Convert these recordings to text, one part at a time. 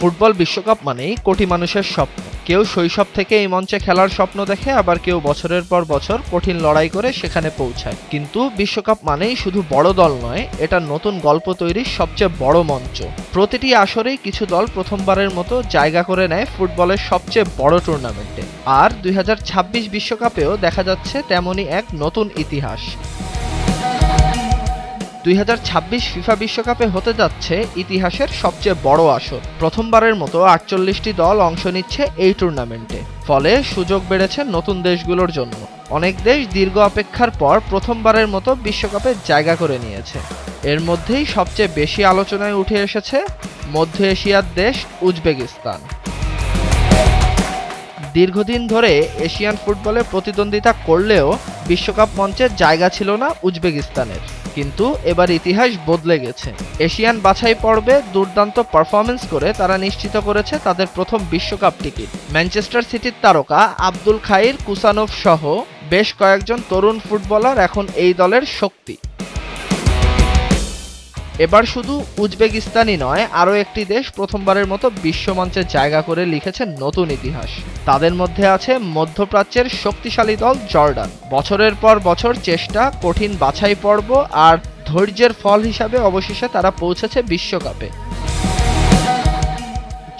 Football বিশ্বকাপ মানেই কোটি মানুষের স্বপ্ন। কেউ শৈশব থেকে এই মঞ্চে খেলার স্বপ্ন দেখে, আবার কেউ বছরের পর বছর কঠিন লড়াই করে সেখানে পৌঁছায়। কিন্তু বিশ্বকাপ মানেই শুধু বড় দল নয়, এটা নতুন গল্প তৈরির সবচেয়ে বড় মঞ্চ। প্রতিটি আসরেই কিছু দল প্রথমবারের মতো জায়গা করে নেয় ফুটবলের সবচেয়ে বড় টুর্নামেন্টে। আর 2026 বিশ্বকাপেও দেখা যাচ্ছে তেমনই এক নতুন ইতিহাস। 2026 ফিফা বিশ্বকাপে হতে যাচ্ছে ইতিহাসের সবচেয়ে বড় আসর। প্রথমবারের মতো 48টি দল অংশ নিচ্ছে এই টুর্নামেন্টে। ফলে সুযোগ বেড়েছে নতুন দেশগুলোর জন্য। অনেক দেশ দীর্ঘ অপেক্ষার পর প্রথমবারের মতো বিশ্বকাপে জায়গা করে নিয়েছে। এর মধ্যেই সবচেয়ে বেশি আলোচনায় উঠে এসেছে মধ্য এশিয়ার দেশ উজবেকিস্তান। দীর্ঘদিন ধরে এশিয়ান ফুটবলে প্রতিদ্বন্দ্বিতা করলেও বিশ্বকাপ মঞ্চে জায়গা ছিল না উজবেকিস্তানের। কিন্তু এবার ইতিহাস বদলে গেছে। এশিয়ান বাছাই পর্বে দুর্দান্ত পারফরমেন্স করে তারা নিশ্চিত করেছে তাদের প্রথম বিশ্বকাপ টিকিট। ম্যানচেস্টার সিটির তারকা আব্দুল খাইর কুসানোভ সহ বেশ কয়েকজন তরুণ ফুটবলার এখন এই দলের শক্তি। এবার শুধু উজবেকিস্তানই নয়, আরও একটি দেশ প্রথমবারের মতো বিশ্বমঞ্চে জায়গা করে লিখেছে নতুন ইতিহাস। তাদের মধ্যে আছে মধ্যপ্রাচ্যের শক্তিশালী দল জর্ডান। বছরের পর বছর চেষ্টা, কঠিন বাছাই পর্ব আর ধৈর্যের ফল হিসাবে অবশেষে তারা পৌঁছেছে বিশ্বকাপে।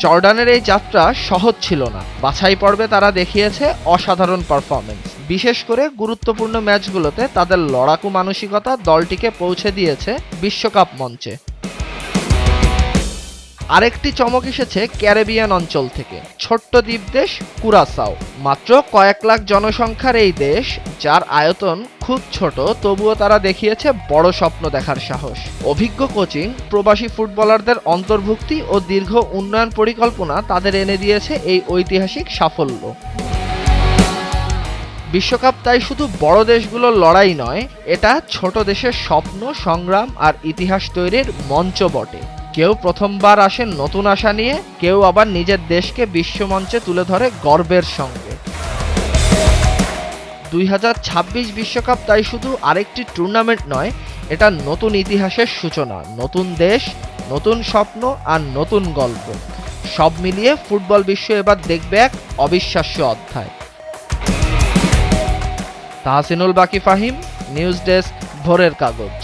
জর্ডানের এই যাত্রা সহজ ছিল না। বাছাই পর্বে তারা দেখিয়েছে অসাধারণ পারফরমেন্স। বিশেষ করে গুরুত্বপূর্ণ ম্যাচগুলোতে তাদের লড়াকু মানসিকতা দলটিকে পৌঁছে দিয়েছে বিশ্বকাপ মঞ্চে। আরেকটি চমক এসেছে ক্যারিবিয়ান অঞ্চল থেকে। ছোট্ট দ্বীপ দেশ কুরাসাও। মাত্র কয়েক লাখ জনসংখ্যার এই দেশ, যার আয়তন খুব ছোট, তবুও তারা দেখিয়েছে বড় স্বপ্ন দেখার সাহস। অভিজ্ঞ কোচিং, প্রবাসী ফুটবলারদের অন্তর্ভুক্তি ও দীর্ঘ উন্নয়ন পরিকল্পনা তাদের এনে দিয়েছে এই ঐতিহাসিক সাফল্য। বিশ্বকাপ তাই শুধু বড় দেশগুলোর লড়াই নয়, এটা ছোট দেশের স্বপ্ন, সংগ্রাম আর ইতিহাস তৈরির মঞ্চ বটে। কেউ প্রথমবার আসেন নতুন আশা নিয়ে, কেউ আবার নিজের দেশকে বিশ্বমঞ্চে তুলে ধরে গর্বের সঙ্গে। 2026 বিশ্বকাপ তাই শুধু আরেকটি টুর্নামেন্ট নয়, এটা নতুন ইতিহাসের সূচনা। নতুন দেশ, নতুন স্বপ্ন আর নতুন গল্প। সব মিলিয়ে ফুটবল বিশ্ব এবার দেখবে এক অবিশ্বাস্য অধ্যায়। তাহসিনুল বাকি ফাহিম, নিউজ ডেস্ক, ভোরের কাগজ।